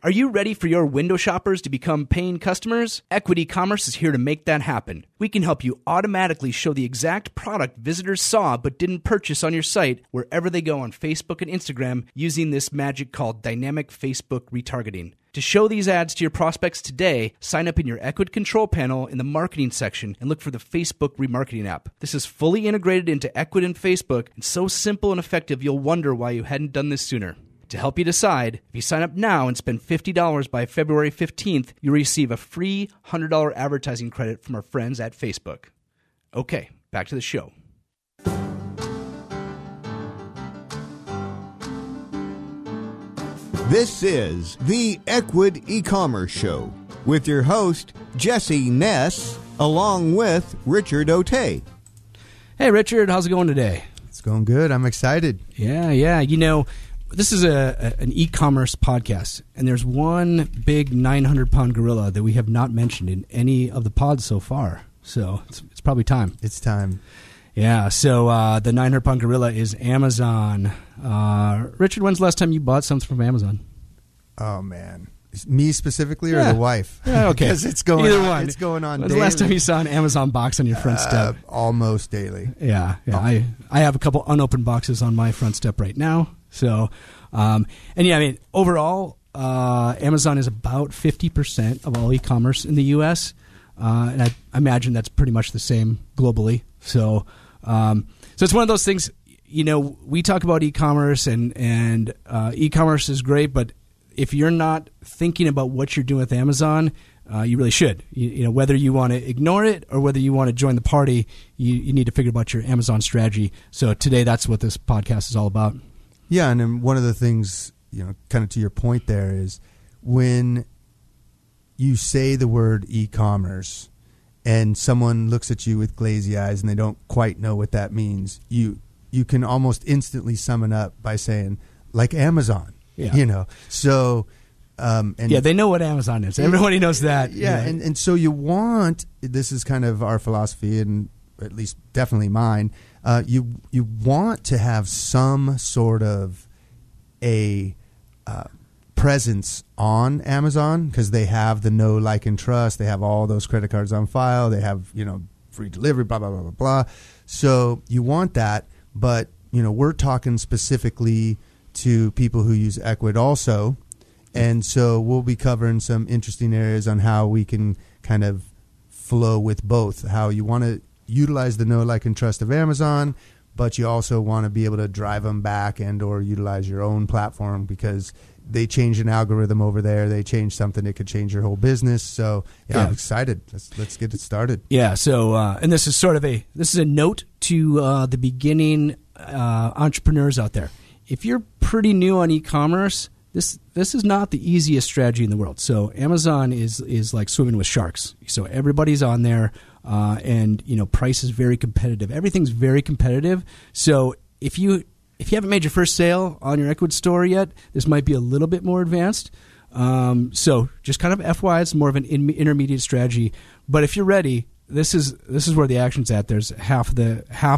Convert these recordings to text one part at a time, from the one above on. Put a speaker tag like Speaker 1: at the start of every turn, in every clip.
Speaker 1: Are you ready for your window shoppers to become paying customers? Ecwid e-commerce is here to make that happen. We can help you automatically show the exact product visitors saw but didn't purchase on your site wherever they go on Facebook and Instagram using this magic called dynamic Facebook retargeting. To show these ads to your prospects today, sign up in your Ecwid control panel in the marketing section and look for the Facebook Remarketing app. This is fully integrated into Ecwid and Facebook and so simple and effective you'll wonder why you hadn't done this sooner. To help you decide, if you sign up now and spend $50 by February 15th, you'll receive a free $100 advertising credit from our friends at Facebook. Okay, back to the show.
Speaker 2: This is the Ecwid E-Commerce Show with your host, Jesse Ness, along with Richard O'Tay.
Speaker 1: Hey, Richard, how's it going today?
Speaker 3: It's going good. I'm excited.
Speaker 1: Yeah. You know, this is an e-commerce podcast, and there's one big 900-pound gorilla that we have not mentioned in any of the pods so far. So it's probably time.
Speaker 3: It's time.
Speaker 1: Yeah, so the 900-pound gorilla is Amazon. Richard, when's the last time you bought something from Amazon?
Speaker 3: Oh, man. Me specifically or the wife?
Speaker 1: Yeah, okay.
Speaker 3: Because it's going
Speaker 1: Either
Speaker 3: on.
Speaker 1: one.
Speaker 3: It's going on
Speaker 1: When's
Speaker 3: daily.
Speaker 1: the last time you saw an Amazon box on your front step?
Speaker 3: Almost daily.
Speaker 1: Yeah. I have a couple unopened boxes on my front step right now. So, and yeah, I mean, overall, Amazon is about 50% of all e-commerce in the U.S., and I imagine that's pretty much the same globally. So it's one of those things, you know, we talk about e-commerce and e-commerce is great, but if you're not thinking about what you're doing with Amazon, you really should. You know, whether you want to ignore it or whether you want to join the party, you need to figure out your Amazon strategy. So today, that's what this podcast is all about.
Speaker 3: Yeah, and then one of the things, you know, kind of to your point there is when you say the word e-commerce and someone looks at you with glazy eyes and they don't quite know what that means, you can almost instantly sum it up by saying, like Amazon, you know. So, and
Speaker 1: yeah, they know what Amazon is. Everybody knows that.
Speaker 3: Yeah, and so you want, this is kind of our philosophy, and at least definitely mine, you want to have some sort of a presence on Amazon because they have the know, like, and trust. They have all those credit cards on file. They have, you know, free delivery, blah, blah, blah, blah, blah. So you want that, but, you know, we're talking specifically to people who use Ecwid also. And so we'll be covering some interesting areas on how we can kind of flow with both, how you want to utilize the know, like, and trust of Amazon, but you also want to be able to drive them back and or utilize your own platform because they change an algorithm over there. They change something that could change your whole business. So yeah. I'm excited. Let's get it started.
Speaker 1: Yeah. So and this is sort of a note to the beginning entrepreneurs out there. If you're pretty new on e-commerce, this is not the easiest strategy in the world. So Amazon is like swimming with sharks. So everybody's on there. And you know, price is very competitive. Everything's very competitive. So if you haven't made your first sale on your Ecwid store yet, this might be a little bit more advanced. So just kind of FYI, it's more of an intermediate strategy. But if you're ready, this is where the action's at. There's half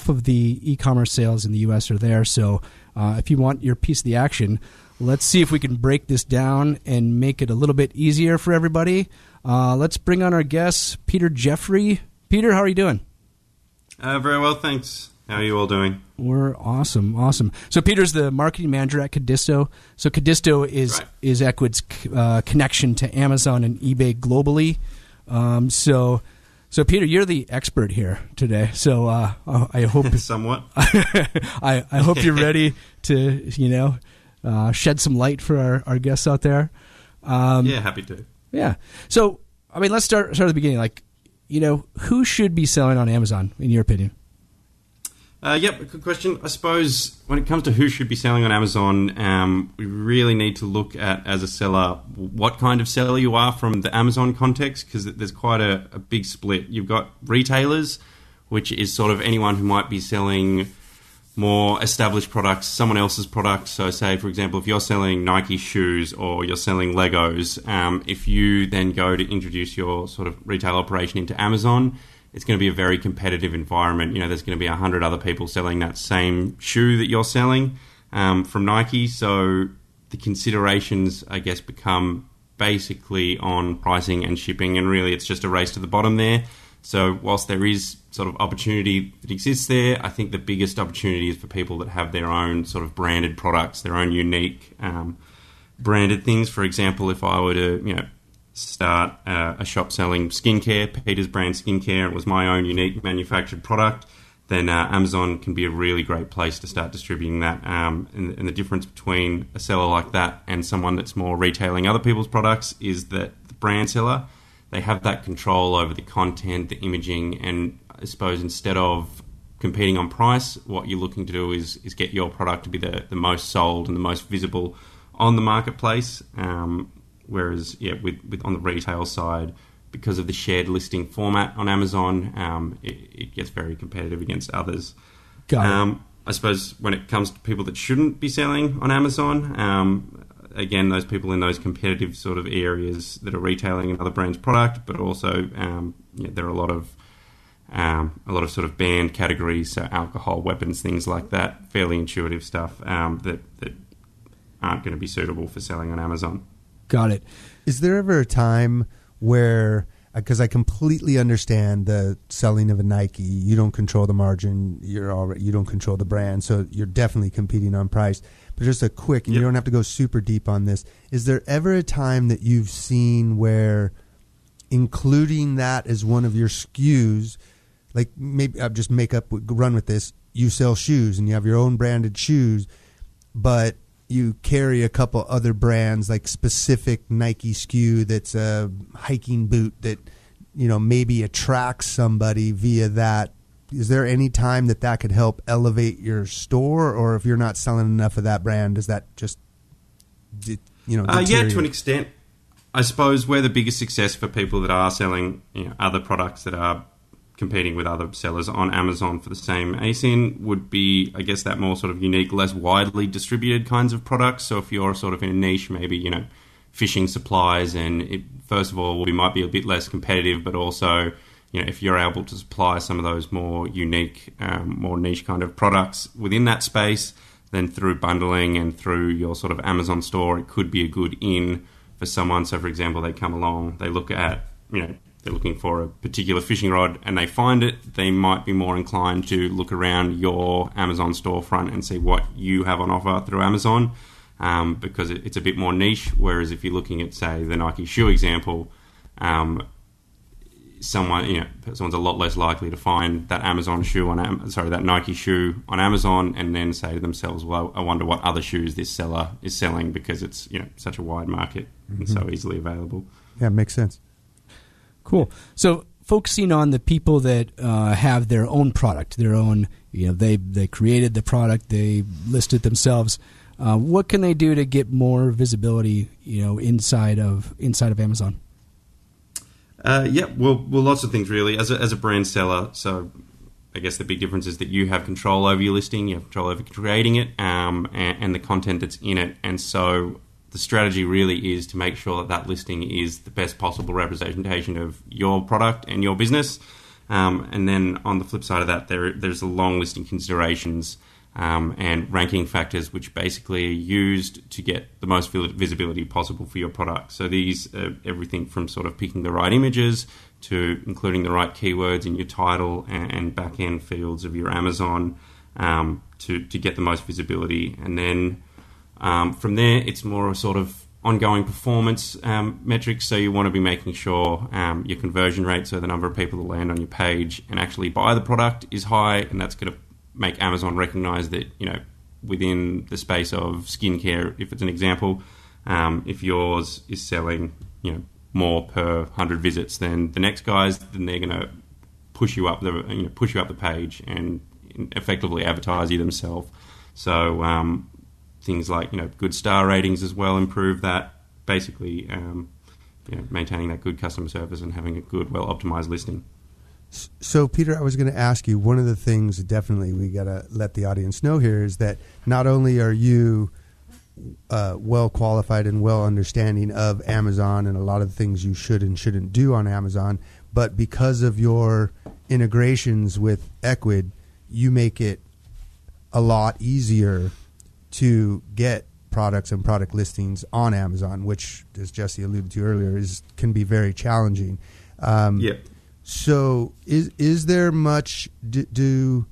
Speaker 1: of the e-commerce sales in the U.S. are there. So if you want your piece of the action, let's see if we can break this down and make it a little bit easier for everybody. Let's bring on our guest, Peter Jeffrey. Peter, how are you doing?
Speaker 4: Very well, thanks. How are you all doing?
Speaker 1: We're awesome. So Peter's the marketing manager at Cadisto. So Cadisto is Ecwid's connection to Amazon and eBay globally. So Peter, you're the expert here today. So I hope
Speaker 4: somewhat.
Speaker 1: I hope you're ready to shed some light for our guests out there.
Speaker 4: Yeah, happy to.
Speaker 1: Yeah. So I mean, let's start at the beginning. Like, you know, who should be selling on Amazon in your opinion?
Speaker 4: Yep, good question. I suppose when it comes to who should be selling on Amazon, we really need to look at, as a seller, what kind of seller you are from the Amazon context, because there's quite a big split. You've got retailers, which is sort of anyone who might be selling more established products, someone else's products. So say, for example, if you're selling Nike shoes or you're selling Legos, if you then go to introduce your sort of retail operation into Amazon, it's going to be a very competitive environment. You know, there's going to be 100 other people selling that same shoe that you're selling from Nike. So the considerations, I guess, become basically on pricing and shipping, and really it's just a race to the bottom there. So whilst there is sort of opportunity that exists there, I think the biggest opportunity is for people that have their own sort of branded products, their own unique branded things. For example, if I were to, start a shop selling skincare, Peter's brand skincare, it was my own unique manufactured product, then Amazon can be a really great place to start distributing that. And the difference between a seller like that and someone that's more retailing other people's products is that the brand seller, they have that control over the content, the imaging, and I suppose instead of competing on price, what you're looking to do is get your product to be the most sold and the most visible on the marketplace. Whereas, with on the retail side, because of the shared listing format on Amazon, it gets very competitive against others.
Speaker 1: Got it.
Speaker 4: I suppose when it comes to people that shouldn't be selling on Amazon, again, those people in those competitive sort of areas that are retailing another brand's product, but also there are a lot of sort of banned categories, so alcohol, weapons, things like that, fairly intuitive stuff that aren't going to be suitable for selling on Amazon.
Speaker 1: Got it.
Speaker 3: Is there ever a time where, because I completely understand the selling of a Nike, you don't control the margin, you don't control the brand, so you're definitely competing on price. But just a quick, and you don't have to go super deep on this, is there ever a time that you've seen where including that as one of your SKUs, like maybe I'll just run with this, you sell shoes and you have your own branded shoes, but you carry a couple other brands, like specific Nike SKU that's a hiking boot that, maybe attracts somebody via that. Is there any time that could help elevate your store, or if you're not selling enough of that brand, does that just,
Speaker 4: to an extent. I suppose where the biggest success for people that are selling other products that are competing with other sellers on Amazon for the same ASIN would be, I guess, that more sort of unique, less widely distributed kinds of products. So if you're sort of in a niche, maybe, fishing supplies, and it, first of all, we might be a bit less competitive, but also, if you're able to supply some of those more unique, more niche kind of products within that space, then through bundling and through your sort of Amazon store, it could be a good in for someone. So, for example, they come along, they look at, they're looking for a particular fishing rod and they find it, they might be more inclined to look around your Amazon storefront and see what you have on offer through Amazon, because it's a bit more niche. Whereas if you're looking at, say, the Nike shoe example, someone's a lot less likely to find that that Nike shoe on Amazon and then say to themselves, well, I wonder what other shoes this seller is selling, because it's such a wide market and so easily available.
Speaker 3: Yeah, makes sense.
Speaker 1: Cool. So focusing on the people that have their own product, their own, they created the product, they list it themselves. What can they do to get more visibility, inside of Amazon?
Speaker 4: Well, lots of things really. As a brand seller, so I guess the big difference is that you have control over your listing, you have control over creating it, and the content that's in it, and so the strategy really is to make sure that listing is the best possible representation of your product and your business. And then on the flip side of that, there's a long listing considerations and ranking factors which basically are used to get the most visibility possible for your product. So these are everything from sort of picking the right images to including the right keywords in your title and back-end fields of your Amazon to get the most visibility. And then from there, it's more a sort of ongoing performance metrics. So you want to be making sure your conversion rate, so the number of people that land on your page and actually buy the product, is high, and that's going to make Amazon recognize that, within the space of skincare, if it's an example, if yours is selling, more per 100 visits than the next guy's, then they're going to push you up the page and effectively advertise you themselves. So things like good star ratings as well improve that. Basically, maintaining that good customer service and having a good, well optimized listing.
Speaker 3: So, Peter, I was going to ask you, one of the things definitely we got to let the audience know here is that not only are you well qualified and well understanding of Amazon and a lot of the things you should and shouldn't do on Amazon, but because of your integrations with Ecwid, you make it a lot easier to get products and product listings on Amazon, which, as Jesse alluded to earlier, can be very challenging.
Speaker 4: Yep.
Speaker 3: So is there much do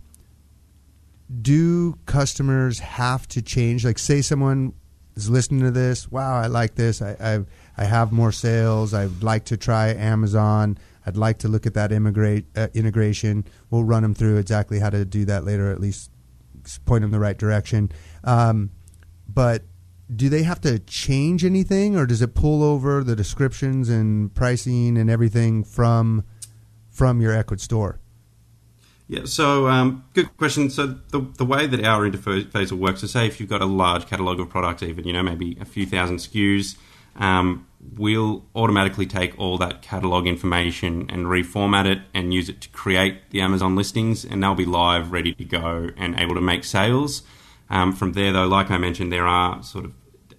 Speaker 3: customers have to change? Like, say someone is listening to this, wow, I like this, I have more sales, I'd like to try Amazon, I'd like to look at that integration. We'll run them through exactly how to do that later, at least point them in the right direction. But do they have to change anything, or does it pull over the descriptions and pricing and everything from your Ecwid store?
Speaker 4: Yeah, so good question. So the way that our interface will work, so say if you've got a large catalogue of products, even, maybe a few thousand SKUs, we'll automatically take all that catalogue information and reformat it and use it to create the Amazon listings, and they'll be live, ready to go, and able to make sales. From there, though, like I mentioned, there are sort of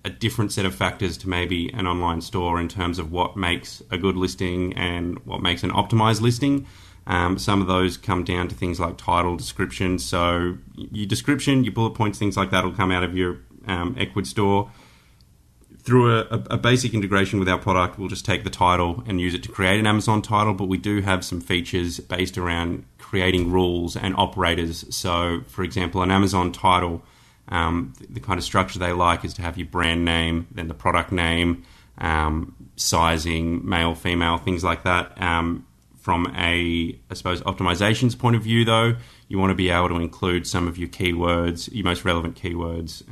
Speaker 4: a different set of factors to maybe an online store in terms of what makes a good listing and what makes an optimized listing. Some of those come down to things like title, description. So your description, your bullet points, things like that will come out of your Ecwid store. Through a basic integration with our product, we'll just take the title and use it to create an Amazon title, but we do have some features based around creating rules and operators. So, for example, an Amazon title, the kind of structure they like is to have your brand name, then the product name, sizing, male, female, things like that. From I suppose, optimization's point of view, though, you want to be able to include some of your keywords, your most relevant keywords,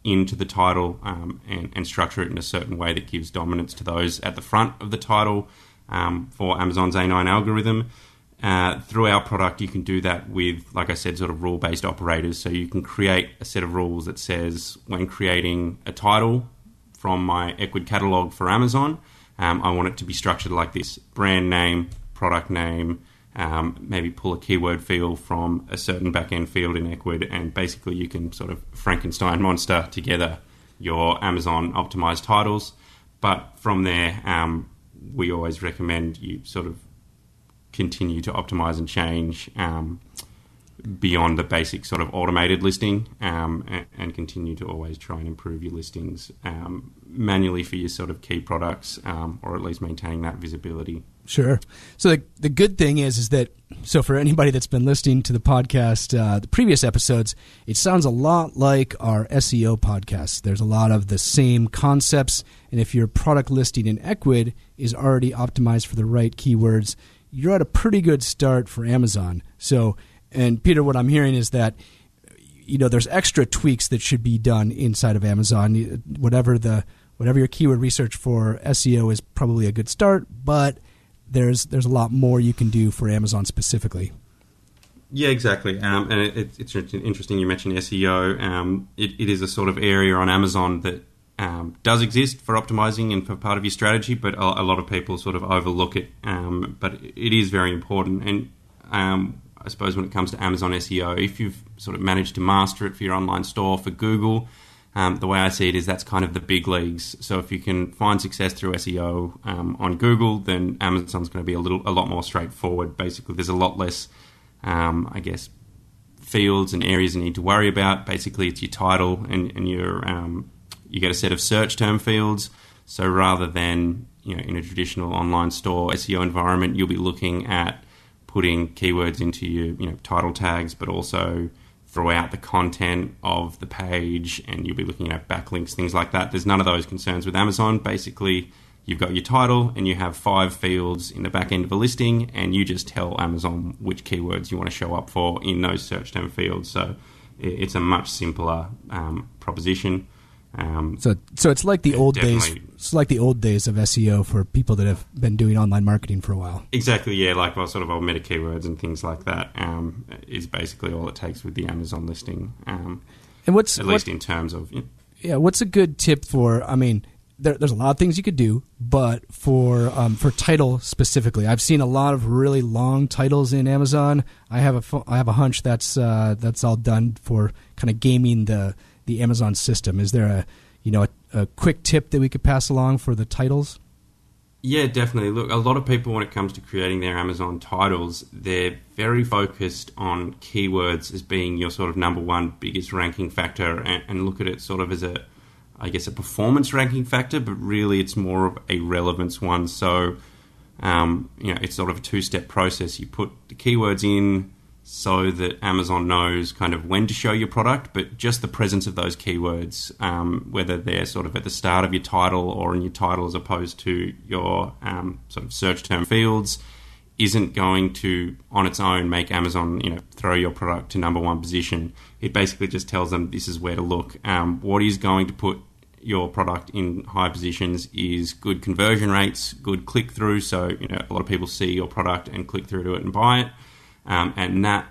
Speaker 4: into the title, and structure it in a certain way that gives dominance to those at the front of the title for Amazon's A9 algorithm. Through our product, you can do that with, like I said, sort of rule-based operators. So you can create a set of rules that says, when creating a title from my Ecwid catalog for Amazon, I want it to be structured like this: brand name, product name, maybe pull a keyword field from a certain back-end field in Ecwid, and basically you can sort of Frankenstein monster together your Amazon optimized titles. But from there, we always recommend you sort of continue to optimize and change beyond the basic sort of automated listing, and continue to always try and improve your listings manually for your sort of key products, or at least maintaining that visibility.
Speaker 1: Sure. So the good thing is that, so for anybody that's been listening to the podcast, the previous episodes, it sounds a lot like our SEO podcast. There's a lot of the same concepts, and if your product listing in Ecwid is already optimized for the right keywords, you're at a pretty good start for Amazon. So, and Peter, what I'm hearing is that, there's extra tweaks that should be done inside of Amazon. Whatever your keyword research for SEO is probably a good start, but there's a lot more you can do for Amazon specifically.
Speaker 4: Yeah, exactly. And it's interesting you mentioned SEO. It is a sort of area on Amazon that does exist for optimizing and for part of your strategy, but a lot of people sort of overlook it. But it is very important. And I suppose when it comes to Amazon SEO, if you've sort of managed to master it for your online store, for Google, the way I see it is that's kind of the big leagues. So if you can find success through SEO on Google, then Amazon's going to be a lot more straightforward. Basically, there's a lot less, fields and areas you need to worry about. Basically, it's your title and your you get a set of search term fields. So rather than in a traditional online store SEO environment, you'll be looking at putting keywords into your title tags, but also throughout the content of the page, and you'll be looking at backlinks, things like that. There's none of those concerns with Amazon. Basically, you've got your title and you have 5 fields in the back end of a listing, and you just tell Amazon which keywords you want to show up for in those search term fields. So it's a much simpler proposition.
Speaker 1: So it's like the old days. It's like the old days of SEO for people that have been doing online marketing for a while.
Speaker 4: Exactly, yeah. Like sort of old meta keywords and things like that is basically all it takes with the Amazon listing. And what's in terms of
Speaker 1: what's a good tip for? I mean, there's a lot of things you could do, but for title specifically, I've seen a lot of really long titles in Amazon. I have a hunch that's all done for kind of gaming the Amazon system. Is there a quick tip that we could pass along for the titles?
Speaker 4: Yeah, definitely. Look, a lot of people, when it comes to creating their Amazon titles, they're very focused on keywords as being your sort of number one biggest ranking factor, and look at it sort of as I guess, a performance ranking factor, but really it's more of a relevance one. So, it's sort of a two-step process. You put the keywords in so that Amazon knows kind of when to show your product, but just the presence of those keywords, whether they're sort of at the start of your title or in your title as opposed to your sort of search term fields, isn't going to, on its own, make Amazon, throw your product to number one position. It basically just tells them this is where to look. What is going to put your product in high positions is good conversion rates, good click-through, so a lot of people see your product and click through to it and buy it. And that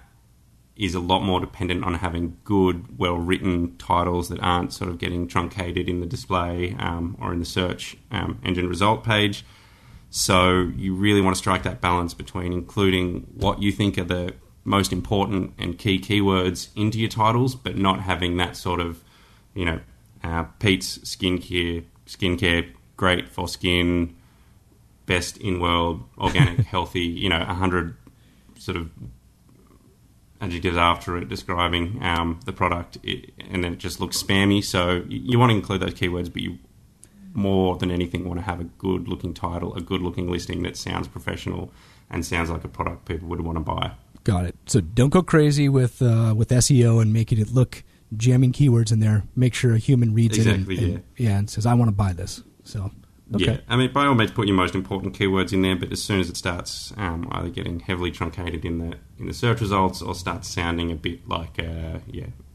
Speaker 4: is a lot more dependent on having good, well-written titles that aren't sort of getting truncated in the display or in the search engine result page. So you really want to strike that balance between including what you think are the most important and key keywords into your titles, but not having that sort of, Pete's skincare, great for skin, best in world, organic, healthy, 100 sort of adjectives after it describing the product, and then it just looks spammy. So you want to include those keywords, but you more than anything want to have a good looking title, a good looking listing that sounds professional and sounds like a product people would want to buy.
Speaker 1: Got it. So don't go crazy with SEO and making it look, jamming keywords in there. Make sure a human reads it and says, I want to buy this. So okay.
Speaker 4: Yeah, I mean, by all means, put your most important keywords in there. But as soon as it starts either getting heavily truncated in the search results or starts sounding a bit like a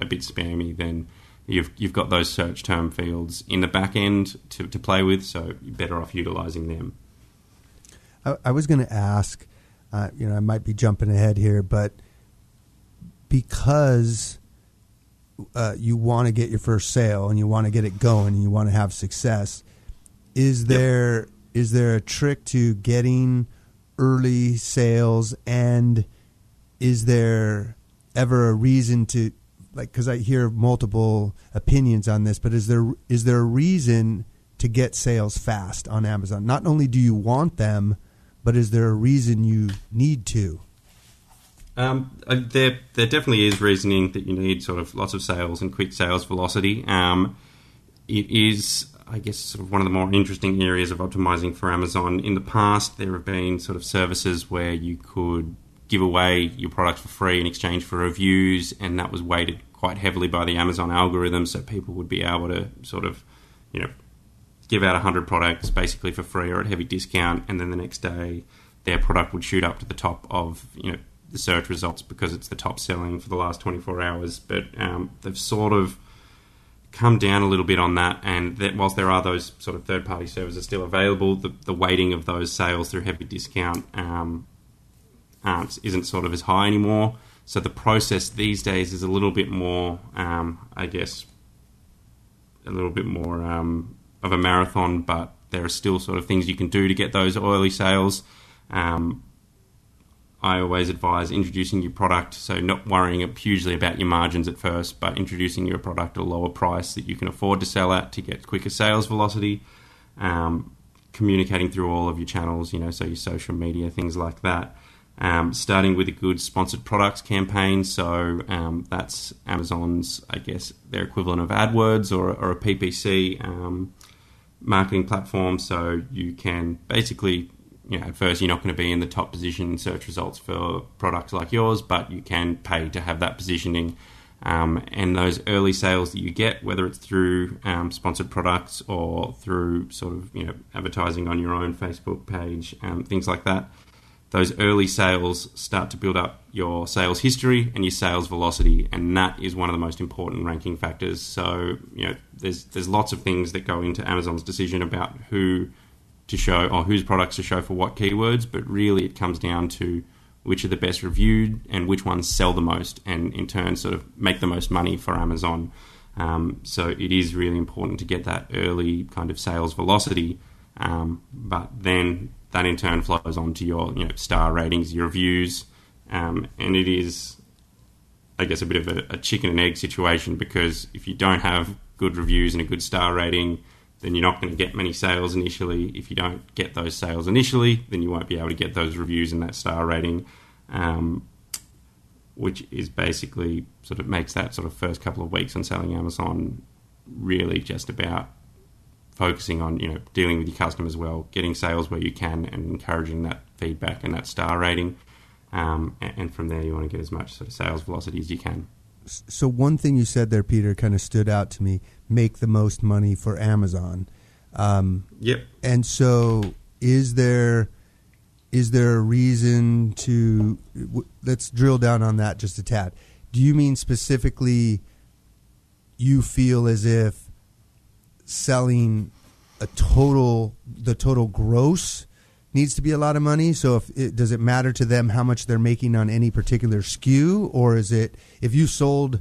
Speaker 4: bit spammy, then you've got those search term fields in the back end to play with. So you're better off utilizing them.
Speaker 3: I was going to ask, I might be jumping ahead here, but because you want to get your first sale and you want to get it going and you want to have success, is there a trick to getting early sales, and is there ever a reason to, because I hear multiple opinions on this, but is there a reason to get sales fast on Amazon? Not only do you want them, but is there a reason you need to?
Speaker 4: There definitely is reasoning that you need sort of lots of sales and quick sales velocity. It is, I guess, sort of one of the more interesting areas of optimizing for Amazon. In the past, there have been sort of services where you could give away your product for free in exchange for reviews, and that was weighted quite heavily by the Amazon algorithm, so people would be able to sort of, give out 100 products basically for free or at heavy discount, and then the next day their product would shoot up to the top of, the search results because it's the top selling for the last 24 hours. But they've sort of come down a little bit on that, and that whilst there are those sort of third-party services still available, the weighting of those sales through heavy discount isn't sort of as high anymore. So the process these days is a little bit more, I guess, a little bit more of a marathon, but there are still sort of things you can do to get those early sales. I always advise introducing your product, so not worrying hugely about your margins at first, but introducing your product at a lower price that you can afford to sell at to get quicker sales velocity. Communicating through all of your channels, so your social media, things like that. Starting with a good sponsored products campaign, so that's Amazon's, I guess, their equivalent of AdWords or a PPC marketing platform. So you can basically, at first you're not going to be in the top position in search results for products like yours, but you can pay to have that positioning. And those early sales that you get, whether it's through sponsored products or through sort of advertising on your own Facebook page, things like that, those early sales start to build up your sales history and your sales velocity, and that is one of the most important ranking factors. So there's lots of things that go into Amazon's decision about who to show or whose products to show for what keywords, but really it comes down to which are the best reviewed and which ones sell the most, and in turn sort of make the most money for Amazon. So it is really important to get that early kind of sales velocity, but then that in turn flows on to your star ratings, your reviews, and it is, I guess, a bit of a chicken and egg situation, because if you don't have good reviews and a good star rating, then you're not going to get many sales initially. If you don't get those sales initially, then you won't be able to get those reviews and that star rating, which is basically sort of makes that sort of first couple of weeks on selling Amazon really just about focusing on, dealing with your customers well, getting sales where you can, and encouraging that feedback and that star rating. And from there, you want to get as much sort of sales velocity as you can.
Speaker 3: So one thing you said there, Peter, kind of stood out to me: make the most money for Amazon.
Speaker 4: Yep.
Speaker 3: And so, is there a reason to? Let's drill down on that just a tad. Do you mean specifically? You feel as if selling the total gross needs to be a lot of money. So does it matter to them how much they're making on any particular SKU, or is it if you sold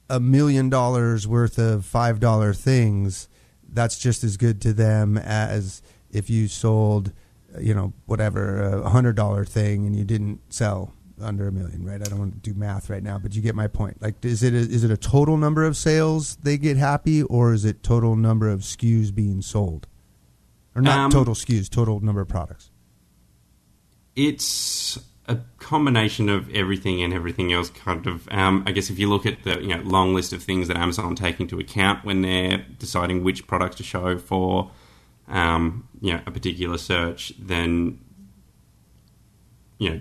Speaker 3: $1 million worth of $5 things, that's just as good to them as if you sold, whatever, a $100 thing and you didn't sell under $1 million, right? I don't want to do math right now, but you get my point. Like, is it a total number of sales they get happy, or is it total number of SKUs being sold? Or not total SKUs, total number of products?
Speaker 4: It's a combination of everything and everything else, kind of. I guess if you look at the long list of things that Amazon take into account when they're deciding which products to show for a particular search, then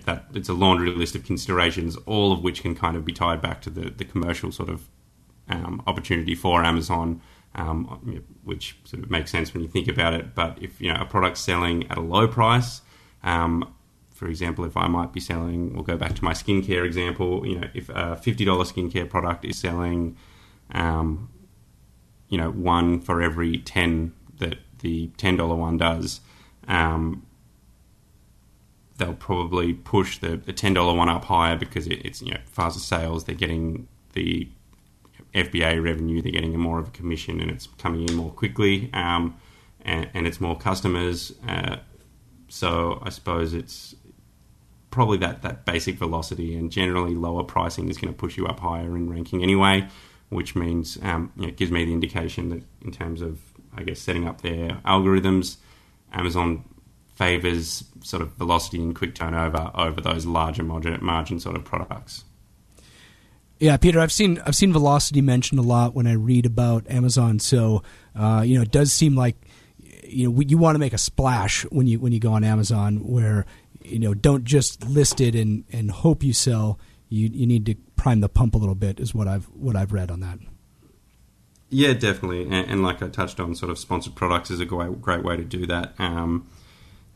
Speaker 4: that it's a laundry list of considerations, all of which can kind of be tied back to the commercial sort of opportunity for Amazon. Which sort of makes sense when you think about it. But if a product's selling at a low price, for example, if I might be selling, we'll go back to my skincare example. If a $50 skincare product is selling, one for every 10 that the $10 one does, they'll probably push the $10 one up higher because it's faster sales. They're getting the FBA revenue, they're getting more of a commission, and it's coming in more quickly, and it's more customers. So I suppose it's probably that basic velocity, and generally lower pricing is going to push you up higher in ranking anyway, which means it gives me the indication that in terms of, I guess, setting up their algorithms, Amazon favours sort of velocity and quick turnover over those larger margin sort of products.
Speaker 1: Yeah, Peter, I've seen velocity mentioned a lot when I read about Amazon. So, it does seem like you want to make a splash when you go on Amazon, where don't just list it and hope you sell. You need to prime the pump a little bit, is what I've read on that.
Speaker 4: Yeah, definitely, and like I touched on, sort of sponsored products is a great way to do that.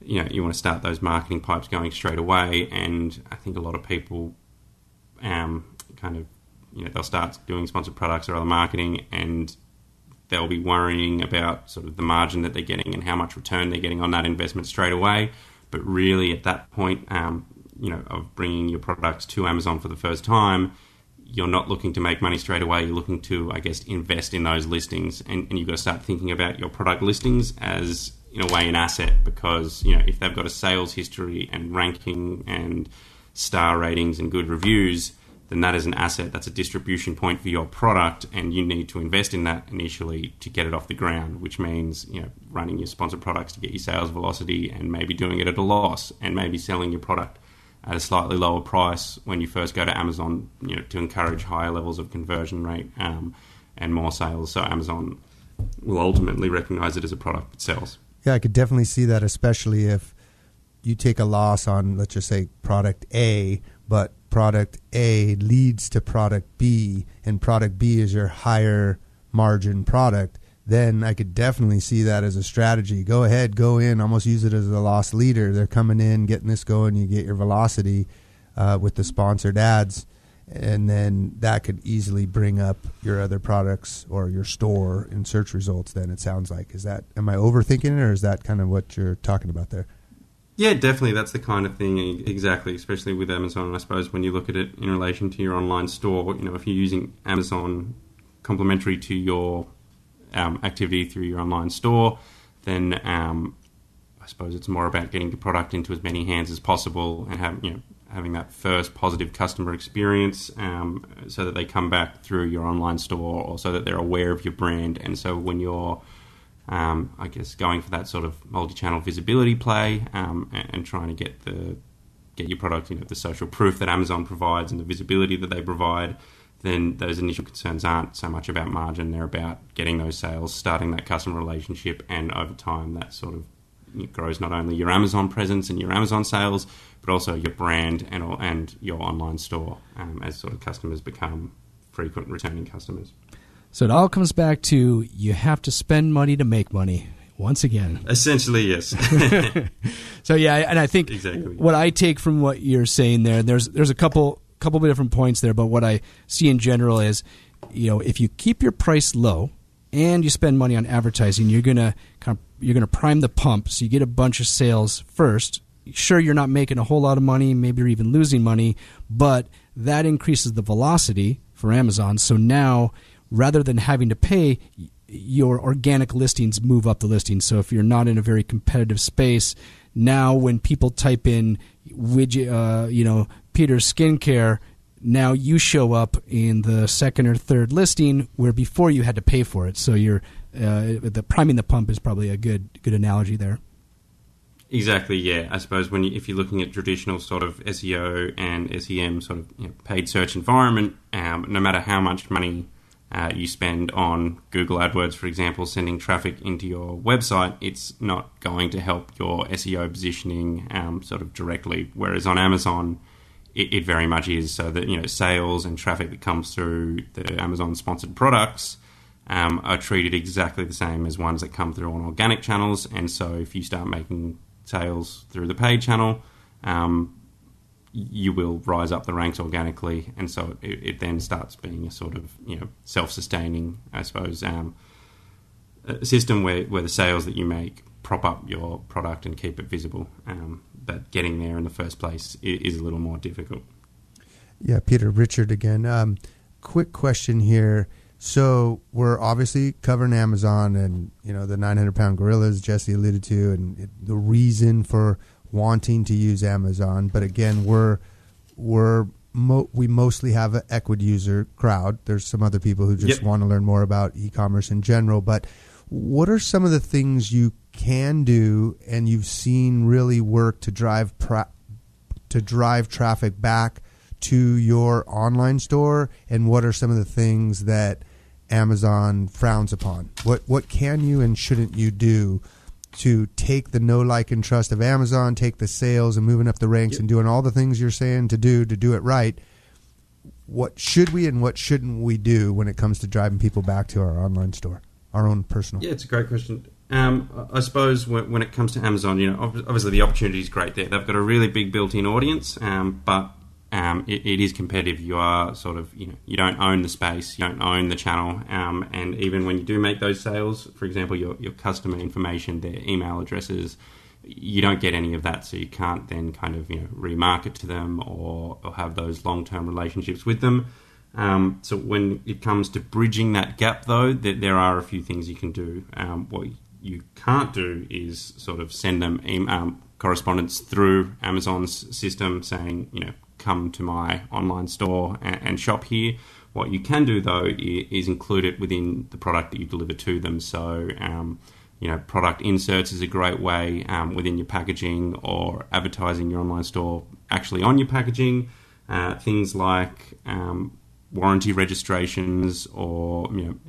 Speaker 4: You want to start those marketing pipes going straight away, and I think a lot of people they'll start doing sponsored products or other marketing, and they'll be worrying about sort of the margin that they're getting and how much return they're getting on that investment straight away. But really, at that point, of bringing your products to Amazon for the first time, you're not looking to make money straight away. You're looking to, I guess, invest in those listings, and you've got to start thinking about your product listings as, in a way, an asset, because if they've got a sales history and ranking and star ratings and good reviews, then that is an asset. That's a distribution point for your product, and you need to invest in that initially to get it off the ground, which means running your sponsored products to get your sales velocity, and maybe doing it at a loss, and maybe selling your product at a slightly lower price when you first go to Amazon, to encourage higher levels of conversion rate and more sales. So Amazon will ultimately recognize it as a product that sells.
Speaker 3: Yeah, I could definitely see that, especially if you take a loss on, let's just say, product A, but product A leads to product B, and product B is your higher margin product, then I could definitely see that as a strategy. Go ahead, go in, almost use it as a loss leader. They're coming in, getting this going, you get your velocity with the sponsored ads, and then that could easily bring up your other products or your store in search results then, it sounds like. Am I overthinking it, or is that kind of what you're talking about there?
Speaker 4: Yeah, definitely. That's the kind of thing, exactly, especially with Amazon. I suppose when you look at it in relation to your online store, if you're using Amazon complementary to your activity through your online store, then I suppose it's more about getting the product into as many hands as possible and having that first positive customer experience, so that they come back through your online store, or so that they're aware of your brand. And so when you're I guess going for that sort of multi-channel visibility play, and trying to get your product, the social proof that Amazon provides and the visibility that they provide, then those initial concerns aren't so much about margin. They're about getting those sales, starting that customer relationship, and over time that sort of grows not only your Amazon presence and your Amazon sales, but also your brand and your online store as sort of customers become frequent returning customers.
Speaker 1: So it all comes back to you have to spend money to make money. Once again,
Speaker 4: essentially, yes.
Speaker 1: So yeah, and I think
Speaker 4: exactly
Speaker 1: what I take from what you're saying there, there's a couple of different points there, but what I see in general is, if you keep your price low and you spend money on advertising, you're gonna prime the pump, so you get a bunch of sales first. Sure, you're not making a whole lot of money, maybe you're even losing money, but that increases the velocity for Amazon. So now, rather than having to pay, your organic listings move up the listings. So if you're not in a very competitive space, now when people type in widget, Peter's Skincare, now you show up in the second or third listing where before you had to pay for it. So you're the priming the pump is probably a good analogy there.
Speaker 4: Exactly, yeah. I suppose if you're looking at traditional sort of SEO and SEM sort of paid search environment, no matter how much money you spend on Google AdWords, for example, sending traffic into your website, it's not going to help your SEO positioning sort of directly. Whereas on Amazon, it very much is. So that sales and traffic that comes through the Amazon sponsored products are treated exactly the same as ones that come through on organic channels. And so if you start making sales through the paid channel, you will rise up the ranks organically, and so it then starts being a sort of self-sustaining, I suppose, system where the sales that you make prop up your product and keep it visible. But getting there in the first place is a little more difficult.
Speaker 3: Yeah, Peter, Richard again. Quick question here. So we're obviously covering Amazon and the 900-pound gorillas Jesse alluded to, and the reason for wanting to use Amazon, but again, we mostly have an Ecwid user crowd. There's some other people who just want to learn more about e-commerce in general. But what are some of the things you can do and you've seen really work to drive traffic back to your online store? And what are some of the things that Amazon frowns upon? What can you and shouldn't you do to take the know, like, and trust of Amazon, take the sales and moving up the ranks and doing all the things you're saying to do it right? What should we and what shouldn't we do when it comes to driving people back to our online store, our own personal?
Speaker 4: Yeah, it's a great question. I suppose when it comes to Amazon, obviously the opportunity is great there. They've got a really big built-in audience, but it is competitive. You are sort of, you don't own the space, you don't own the channel, and even when you do make those sales, for example, your customer information, their email addresses, you don't get any of that, so you can't then kind of remarket to them or have those long-term relationships with them. So when it comes to bridging that gap, though, there are a few things you can do. What you can't do is sort of send them correspondence through Amazon's system saying, come to my online store and shop here. What you can do, though, is include it within the product that you deliver to them. So, product inserts is a great way within your packaging, or advertising your online store actually on your packaging. Things like warranty registrations, or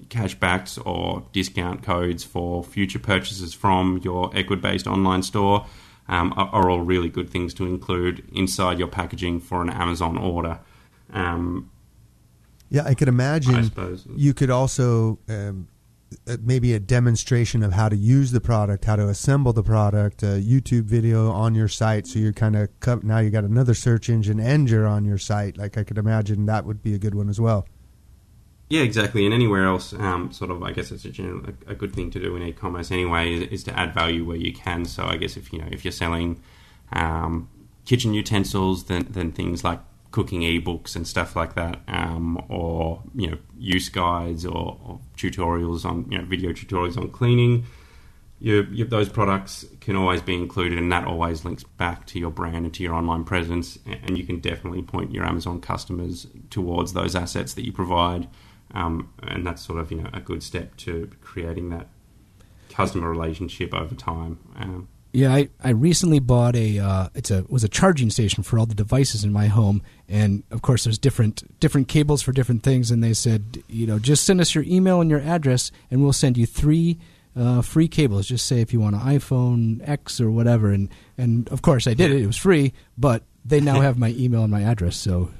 Speaker 4: cashbacks or discount codes for future purchases from your Ecwid-based online store. Are all really good things to include inside your packaging for an Amazon order.
Speaker 3: I could imagine.
Speaker 4: I suppose
Speaker 3: you could also maybe a demonstration of how to use the product, how to assemble the product, a YouTube video on your site. So you're kind of now you got another search engine and you're on your site. Like, I could imagine that would be a good one as well.
Speaker 4: Yeah, exactly. And anywhere else, sort of, I guess it's a good thing to do in e-commerce anyway, is to add value where you can. So I guess if you're selling kitchen utensils, then things like cooking ebooks and stuff like that, or use guides or tutorials on video tutorials on cleaning, those products can always be included, and that always links back to your brand and to your online presence. And you can definitely point your Amazon customers towards those assets that you provide. And that's sort of a good step to creating that customer relationship over time.
Speaker 1: Yeah, I recently bought was a charging station for all the devices in my home, and of course there's different cables for different things, and they said, just send us your email and your address, and we'll send you 3 free cables. Just say if you want an iPhone X or whatever, and of course I did it. It was free, but they now have my email and my address, so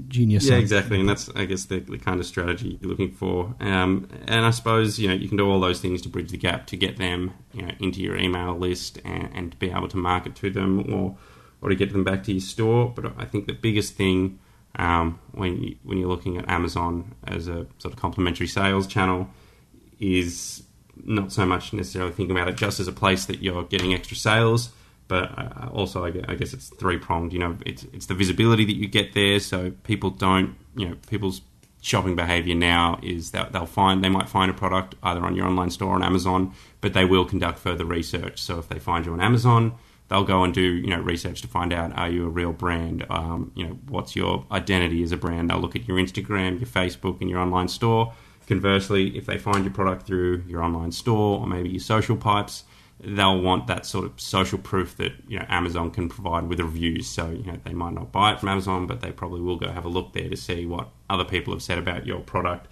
Speaker 1: genius.
Speaker 4: Yeah, exactly, and that's, I guess, the kind of strategy you're looking for. And I suppose you can do all those things to bridge the gap to get them into your email list and to be able to market to them or to get them back to your store. But I think the biggest thing when you're looking at Amazon as a sort of complementary sales channel is not so much necessarily thinking about it just as a place that you're getting extra sales, but also I guess it's 3-pronged. It's the visibility that you get there, so people don't, people's shopping behavior now is that they might find a product either on your online store or on Amazon, but they will conduct further research. So if they find you on Amazon, they'll go and do research to find out, are you a real brand? What's your identity as a brand? They'll look at your Instagram, your Facebook, and your online store. Conversely, if they find your product through your online store or maybe your social pipes, they'll want that sort of social proof that Amazon can provide with reviews. So they might not buy it from Amazon, but they probably will go have a look there to see what other people have said about your product.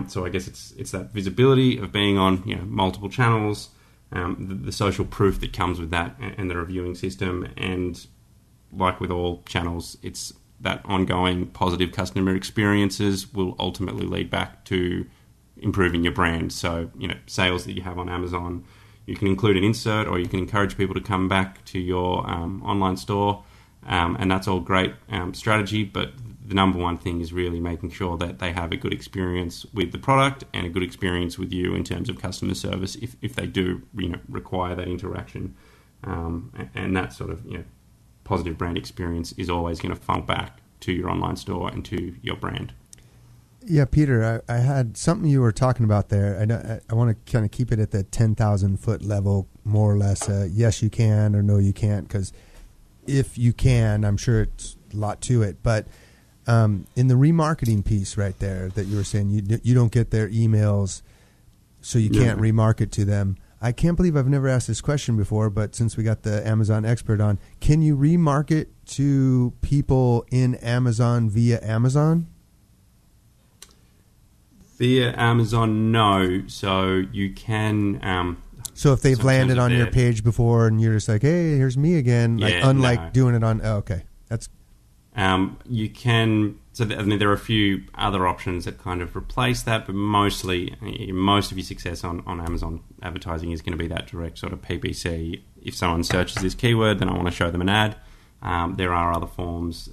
Speaker 4: So I guess it's that visibility of being on multiple channels, the social proof that comes with that, and the reviewing system. And like with all channels, it's that ongoing positive customer experiences will ultimately lead back to improving your brand. So sales that you have on Amazon, you can include an insert, or you can encourage people to come back to your online store, and that's all great strategy. But the number one thing is really making sure that they have a good experience with the product and a good experience with you in terms of customer service, if they do require that interaction. And that sort of positive brand experience is always going to funnel back to your online store and to your brand.
Speaker 3: Yeah, Peter, I had something you were talking about there. I want to kind of keep it at the 10,000 foot level, more or less. Yes, you can, or no, you can't. Because if you can, I'm sure it's a lot to it. But in the remarketing piece right there that you were saying, you don't get their emails, so you can't remarket to them. I can't believe I've never asked this question before, but since we got the Amazon expert on, can you remarket to people in Amazon via Amazon?
Speaker 4: Via Amazon, no. So you can...
Speaker 3: so if they've landed on your page before and you're just like, hey, here's me again, unlike doing it on... Oh, okay. That's...
Speaker 4: you can... So, there are a few other options that kind of replace that, but most of your success on Amazon advertising is going to be that direct sort of PPC. If someone searches this keyword, then I want to show them an ad. There are other forms...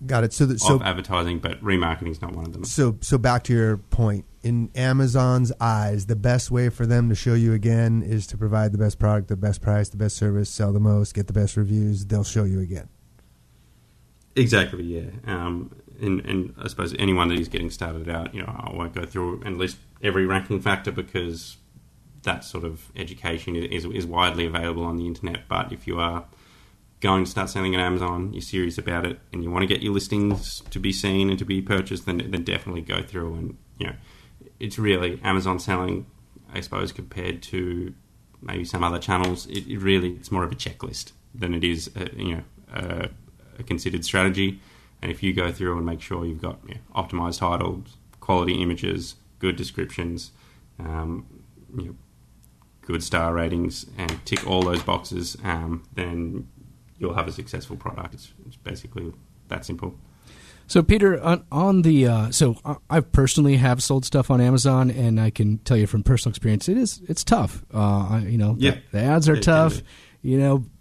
Speaker 3: Got it. So
Speaker 4: advertising, but remarketing is not one of them.
Speaker 3: So back to your point, in Amazon's eyes, the best way for them to show you again is to provide the best product, the best price, the best service, sell the most, get the best reviews. They'll show you again.
Speaker 4: Exactly. Yeah. And I suppose anyone that is getting started out, I won't go through and list every ranking factor because that sort of education is widely available on the internet. But if you are going to start selling on Amazon, you're serious about it, and you want to get your listings to be seen and to be purchased, then definitely go through. And it's really Amazon selling, I suppose, compared to maybe some other channels. It's more of a checklist than it is a considered strategy. And if you go through and make sure you've got optimized titles, quality images, good descriptions, good star ratings, and tick all those boxes, then you'll have a successful product. It's basically that simple.
Speaker 1: So, Peter, on the I personally have sold stuff on Amazon, and I can tell you from personal experience, it's tough. The ads are tough.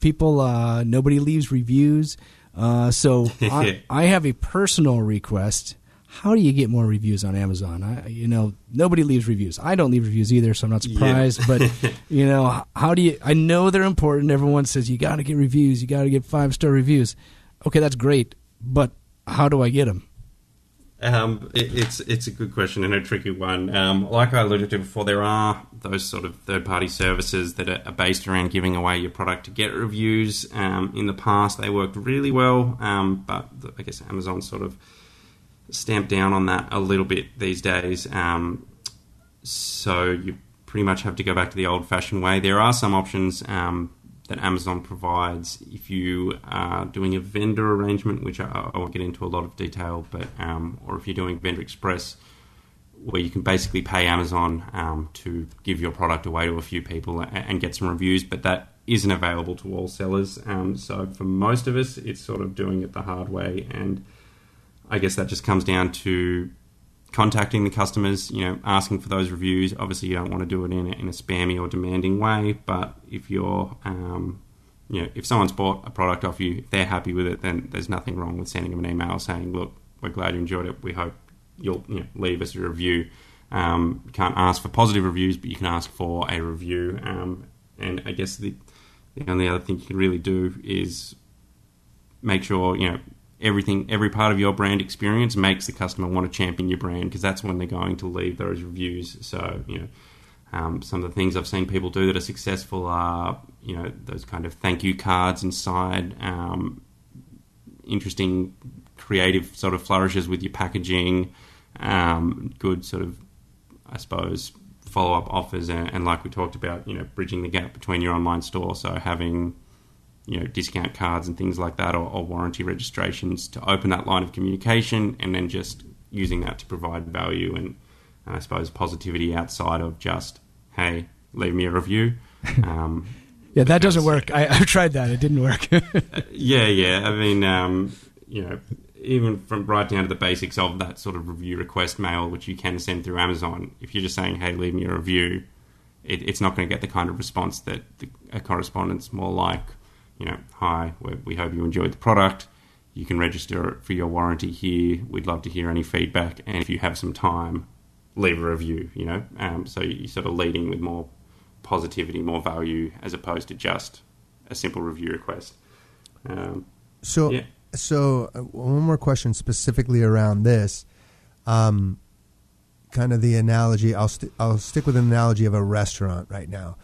Speaker 1: People nobody leaves reviews. So I have a personal request. How do you get more reviews on Amazon? Nobody leaves reviews. I don't leave reviews either, so I'm not surprised. Yeah. But, how do you... I know they're important. Everyone says, you got to get reviews. You got to get 5-star reviews. Okay, that's great. But how do I get them?
Speaker 4: It's a good question and a tricky one. Like I alluded to before, there are those sort of third-party services that are based around giving away your product to get reviews. In the past, they worked really well, but I guess Amazon sort of stamp down on that a little bit these days. So you're pretty much have to go back to the old-fashioned way. There are some options that Amazon provides if you are doing a vendor arrangement, which I won't get into a lot of detail, but or if you're doing Vendor Express, where you can basically pay Amazon to give your product away to a few people and get some reviews, but that isn't available to all sellers. So for most of us, it's sort of doing it the hard way, and I guess that just comes down to contacting the customers, asking for those reviews. Obviously, you don't want to do it in a spammy or demanding way, but if you're, if someone's bought a product off you, if they're happy with it, then there's nothing wrong with sending them an email saying, look, we're glad you enjoyed it. We hope you'll leave us a review. You can't ask for positive reviews, but you can ask for a review. And I guess the only other thing you can really do is make sure, every part of your brand experience makes the customer want to champion your brand, because that's when they're going to leave those reviews. So, some of the things I've seen people do that are successful are, those kind of thank you cards inside, interesting creative sort of flourishes with your packaging, good sort of, I suppose, follow-up offers, and like we talked about, bridging the gap between your online store. So having discount cards and things like that, or warranty registrations to open that line of communication, and then just using that to provide value and I suppose positivity outside of just, hey, leave me a review.
Speaker 1: Yeah, that doesn't work. I've tried that. It didn't work.
Speaker 4: Yeah. I mean, even from right down to the basics of that sort of review request mail, which you can send through Amazon, if you're just saying, hey, leave me a review, it's not going to get the kind of response that a correspondent's more like, hi, we hope you enjoyed the product. You can register for your warranty here. We'd love to hear any feedback. And if you have some time, leave a review, So you're sort of leading with more positivity, more value, as opposed to just a simple review request.
Speaker 3: So one more question specifically around this. Kind of the analogy, I'll stick with an analogy of a restaurant right now.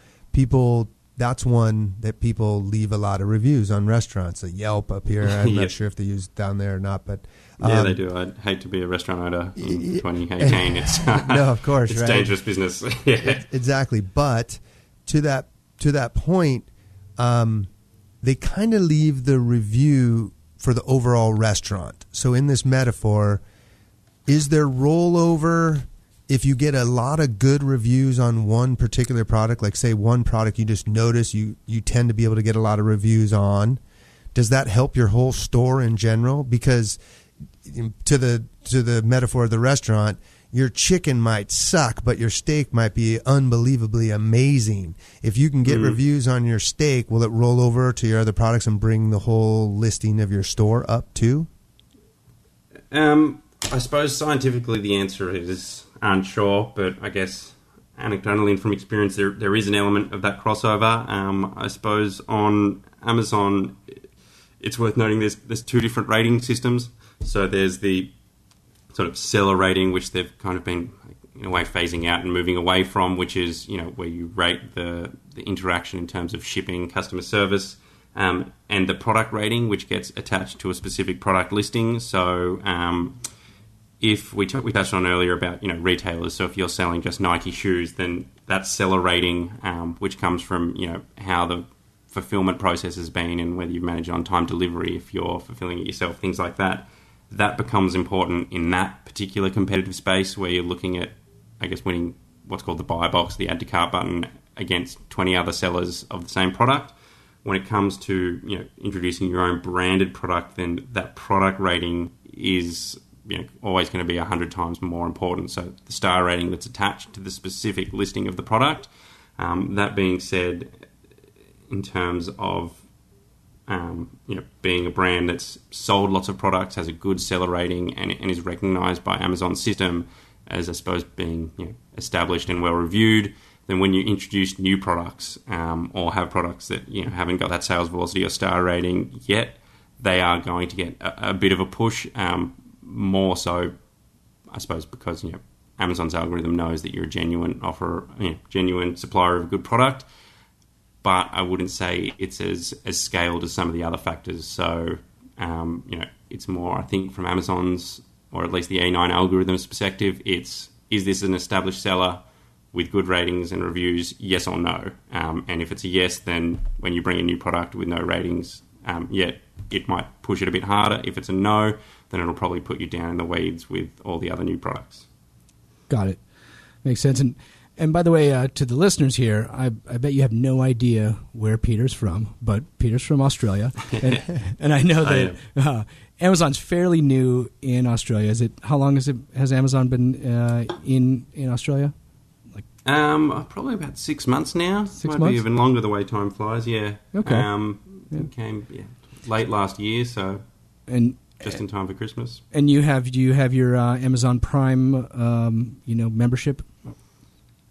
Speaker 3: That's one that people leave a lot of reviews on restaurants. A Yelp up here. I'm not sure if they use down there or not, but
Speaker 4: yeah, they do. I'd hate to be a restaurant owner in 2018. It's
Speaker 3: no, of course,
Speaker 4: it's
Speaker 3: right?
Speaker 4: Dangerous business. Yeah,
Speaker 3: exactly. But to that point, they kind of leave the review for the overall restaurant. So in this metaphor, is there rollover? If you get a lot of good reviews on one particular product, like say one product you just notice you tend to be able to get a lot of reviews on, does that help your whole store in general? Because to the metaphor of the restaurant, your chicken might suck, but your steak might be unbelievably amazing. If you can get reviews on your steak, will it roll over to your other products and bring the whole listing of your store up too?
Speaker 4: I suppose scientifically the answer is unsure, but I guess anecdotally and from experience there is an element of that crossover. I suppose on Amazon it's worth noting there's two different rating systems. So there's the sort of seller rating, which they've kind of been in a way phasing out and moving away from, which is where you rate the interaction in terms of shipping, customer service, and the product rating, which gets attached to a specific product listing. So if we touched on earlier about retailers, so if you're selling just Nike shoes, then that's seller rating, which comes from how the fulfillment process has been and whether you've managed on-time delivery, if you're fulfilling it yourself, things like that. That becomes important in that particular competitive space where you're looking at, I guess, winning what's called the buy box, the add to cart button, against 20 other sellers of the same product. When it comes to introducing your own branded product, then that product rating is always going to be 100 times more important. So the star rating that's attached to the specific listing of the product. That being said, in terms of being a brand that's sold lots of products, has a good seller rating, and is recognised by Amazon's system as, I suppose, being established and well reviewed, then when you introduce new products or have products that haven't got that sales velocity or star rating yet, they are going to get a bit of a push. More so, I suppose, because Amazon's algorithm knows that you're a genuine genuine supplier of a good product. But I wouldn't say it's as scaled as some of the other factors. So, it's more, I think, from Amazon's, or at least the A9 algorithm's perspective, is this an established seller? with good ratings and reviews, yes or no. And if it's a yes, then when you bring a new product with no ratings, it might push it a bit harder. If it's a no, then it'll probably put you down in the weeds with all the other new products.
Speaker 1: Got it. Makes sense. And by the way, to the listeners here, I bet you have no idea where Peter's from, but Peter's from Australia. And I know that Amazon's fairly new in Australia. How long has Amazon been in Australia?
Speaker 4: Probably about 6 months now. Might be even longer the way time flies, yeah.
Speaker 1: Okay.
Speaker 4: It came late last year, so just in time for Christmas.
Speaker 1: And do you have your Amazon Prime membership?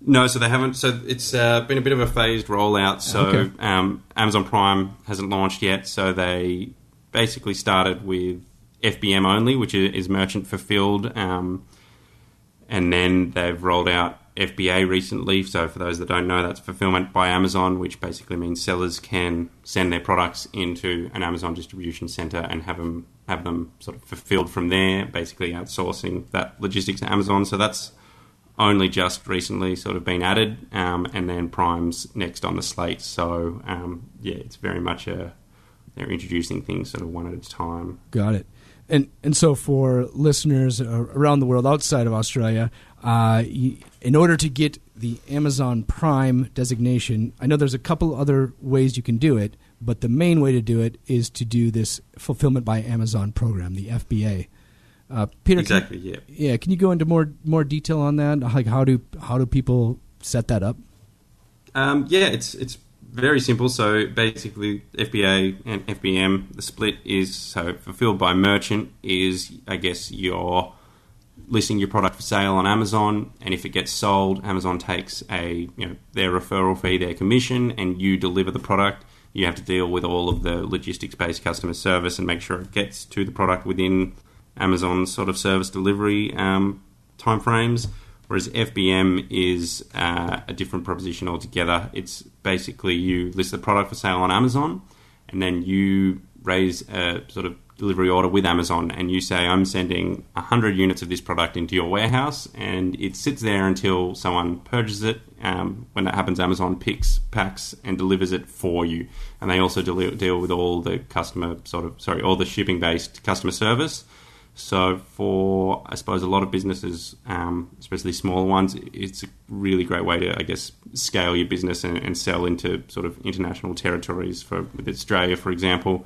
Speaker 4: No, so they haven't. So it's been a bit of a phased rollout. So Amazon Prime hasn't launched yet. So they basically started with FBM only, which is merchant fulfilled, and then they've rolled out FBA recently. So for those that don't know, that's fulfillment by Amazon, which basically means sellers can send their products into an Amazon distribution center and have them sort of fulfilled from there, basically outsourcing that logistics to Amazon. So that's only just recently sort of been added, and then Prime's next on the slate. So it's very much they're introducing things sort of one at a time.
Speaker 1: Got it. And so for listeners around the world outside of Australia, in order to get the Amazon Prime designation, I know there's a couple other ways you can do it, but the main way to do it is to do this Fulfillment by Amazon program, the FBA. Peter,
Speaker 4: exactly.
Speaker 1: Can you go into more detail on that? Like how do people set that up?
Speaker 4: It's very simple. So basically, FBA and FBM, the split is so fulfilled by merchant is, I guess, you're listing your product for sale on Amazon, and if it gets sold, Amazon takes their referral fee, their commission, and you deliver the product. You have to deal with all of the logistics-based customer service and make sure it gets to the product within Amazon's sort of service delivery timeframes, whereas FBM is a different proposition altogether. It's basically you list the product for sale on Amazon, and then you raise a sort of delivery order with Amazon, and you say, I'm sending 100 units of this product into your warehouse, and it sits there until someone purchases it. When that happens, Amazon picks, packs, and delivers it for you. And they also deal with all the all the shipping-based customer service. So for, I suppose, a lot of businesses, especially smaller ones, it's a really great way to, I guess, scale your business and sell into sort of international territories. With Australia, for example,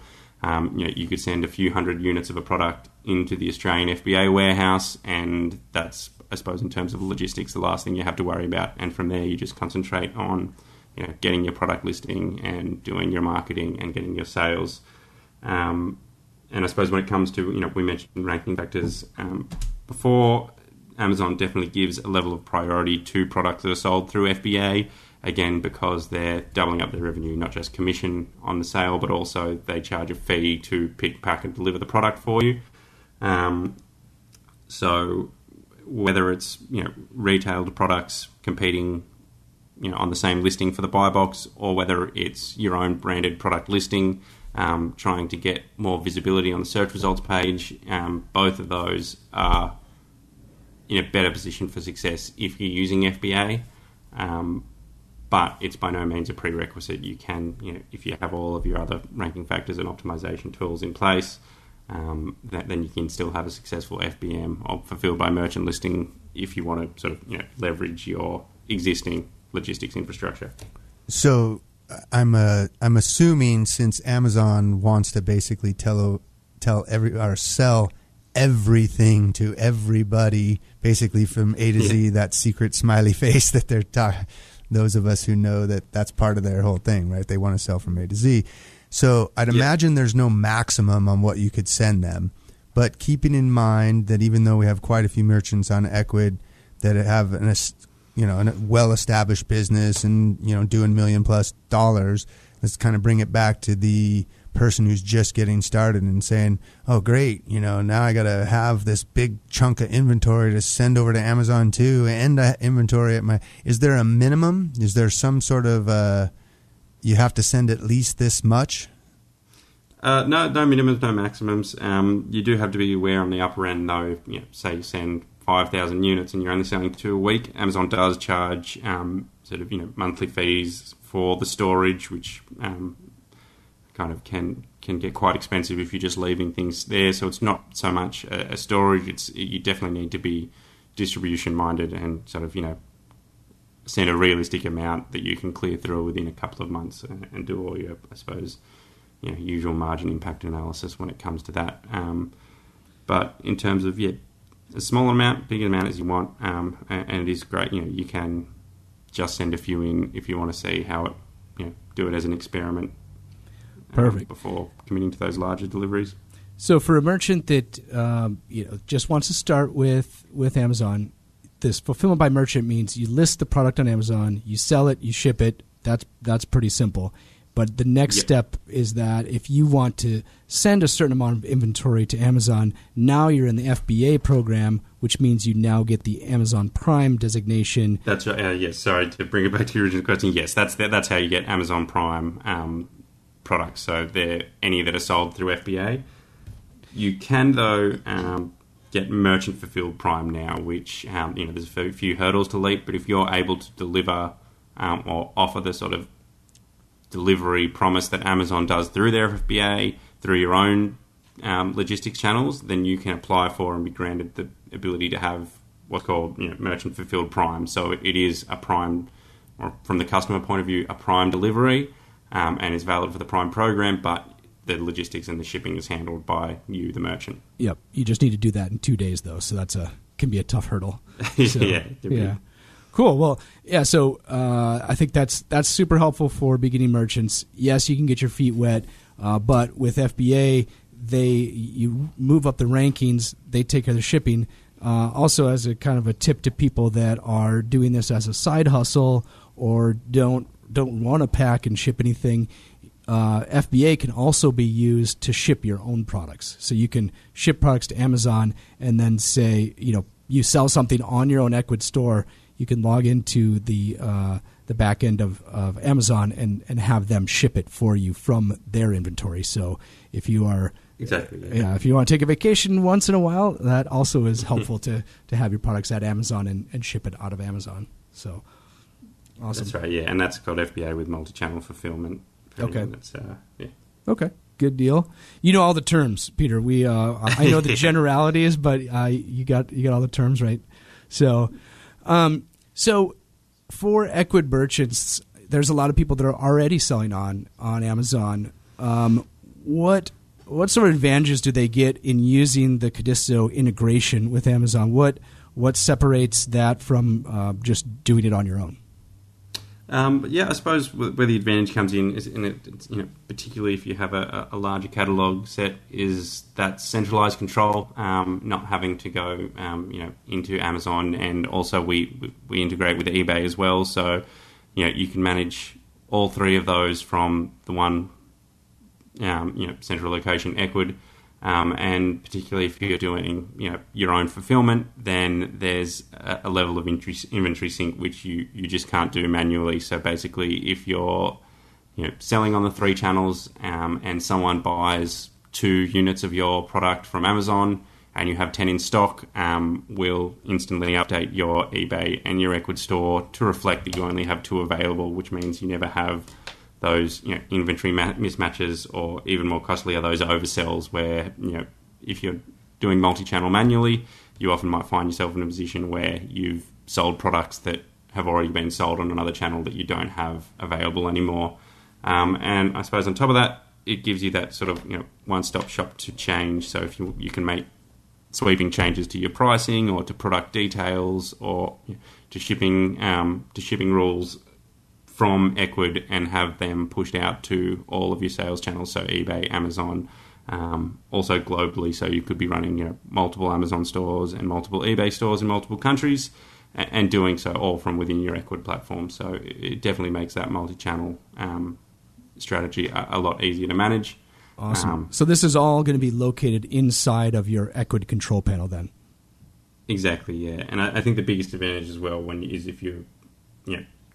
Speaker 4: you could send a few hundred units of a product into the Australian FBA warehouse, and that's, I suppose, in terms of logistics, the last thing you have to worry about. And from there, you just concentrate on getting your product listing and doing your marketing and getting your sales. And I suppose when it comes to, we mentioned ranking factors before, Amazon definitely gives a level of priority to products that are sold through FBA, again, because they're doubling up their revenue, not just commission on the sale, but also they charge a fee to pick, pack, and deliver the product for you. So whether it's, retailed products competing, on the same listing for the buy box, or whether it's your own branded product listing, trying to get more visibility on the search results page, both of those are in a better position for success if you're using FBA. But it's by no means a prerequisite. You can, if you have all of your other ranking factors and optimization tools in place, then you can still have a successful FBM or fulfilled by merchant listing if you want to sort of, leverage your existing logistics infrastructure.
Speaker 3: So I'm assuming, since Amazon wants to basically sell everything to everybody, basically from A to Z, that secret smiley face that they're talking. Those of us who know that that's part of their whole thing, right? They want to sell from A to Z. So I'd imagine there's no maximum on what you could send them. But keeping in mind that even though we have quite a few merchants on Ecwid that have a well-established business and, doing $1 million+ let's kind of bring it back to the person who's just getting started and saying, oh, great, now I got to have this big chunk of inventory to send over to Amazon too, and inventory is there a minimum? Is there some sort of, you have to send at least this much?
Speaker 4: No minimums, no maximums. You do have to be aware on the upper end, though, say you send 5,000 units and you're only selling 2 a week, Amazon does charge monthly fees for the storage, which kind of can get quite expensive if you're just leaving things there. So it's not so much a storage. You definitely need to be distribution minded and send a realistic amount that you can clear through within a couple of months and do all your, I suppose, usual margin impact analysis when it comes to that. But in terms of, a small amount, big amount as you want, and it is great. You can just send a few in if you want to see how it, do it as an experiment.
Speaker 1: Perfect.
Speaker 4: Before committing to those larger deliveries.
Speaker 1: So for a merchant that just wants to start with Amazon, this fulfillment by merchant means you list the product on Amazon, you sell it, you ship it. That's pretty simple. But the next step is that if you want to send a certain amount of inventory to Amazon, now you're in the FBA program, which means you now get the Amazon Prime designation.
Speaker 4: That's right. Yes. Sorry to bring it back to your original question. Yes, that's how you get Amazon Prime products. So they're any that are sold through FBA. You can though get merchant fulfilled Prime now, which there's a few hurdles to leap. But if you're able to deliver or offer the sort of delivery promise that Amazon does through their FBA, through your own logistics channels, then you can apply for and be granted the ability to have what's called merchant fulfilled Prime. So it is a Prime, or from the customer point of view, a Prime delivery, and is valid for the Prime program, but the logistics and the shipping is handled by you, the merchant.
Speaker 1: Yep. You just need to do that in 2 days, though, so can be a tough hurdle. So, yeah. Cool. Well, yeah. So I think that's super helpful for beginning merchants. Yes, you can get your feet wet, but with FBA, you move up the rankings. They take care of the shipping. Also, as a kind of a tip to people that are doing this as a side hustle or don't want to pack and ship anything, FBA can also be used to ship your own products. So you can ship products to Amazon and then say, you sell something on your own Ecwid store. You can log into the back end of Amazon and have them ship it for you from their inventory. So if you are if you want to take a vacation once in a while, that also is helpful to have your products at Amazon and ship it out of Amazon. So awesome.
Speaker 4: That's right. Yeah, and that's called FBA with multi-channel fulfillment.
Speaker 1: Okay. Okay. Good deal. You know all the terms, Peter. I know the generalities, but you got all the terms right. So. So for Ecwid merchants, there's a lot of people that are already selling on Amazon. What sort of advantages do they get in using the Cadisto integration with Amazon? What separates that from just doing it on your own?
Speaker 4: I suppose where the advantage comes in is particularly if you have a larger catalog set, is that centralized control, not having to go into Amazon, and also we integrate with eBay as well, so you can manage all three of those from the one central location, Ecwid. And particularly if you're doing your own fulfillment, then there's a level of inventory sync which you just can't do manually. So basically, if you're selling on the 3 channels and someone buys 2 units of your product from Amazon and you have 10 in stock, we'll instantly update your eBay and your Ecwid store to reflect that you only have 2 available, which means you never have those inventory mismatches, or even more costly are those oversells where if you're doing multi-channel manually, you often might find yourself in a position where you've sold products that have already been sold on another channel that you don't have available anymore. And I suppose on top of that, it gives you that sort of one-stop shop to change. So if you can make sweeping changes to your pricing or to product details or to shipping rules from Ecwid and have them pushed out to all of your sales channels, so eBay, Amazon, also globally. So you could be running multiple Amazon stores and multiple eBay stores in multiple countries, and doing so all from within your Ecwid platform. So it definitely makes that multi-channel strategy a lot easier to manage.
Speaker 1: Awesome. So this is all going to be located inside of your Ecwid control panel then?
Speaker 4: Exactly, yeah. And I think the biggest advantage as well is if you're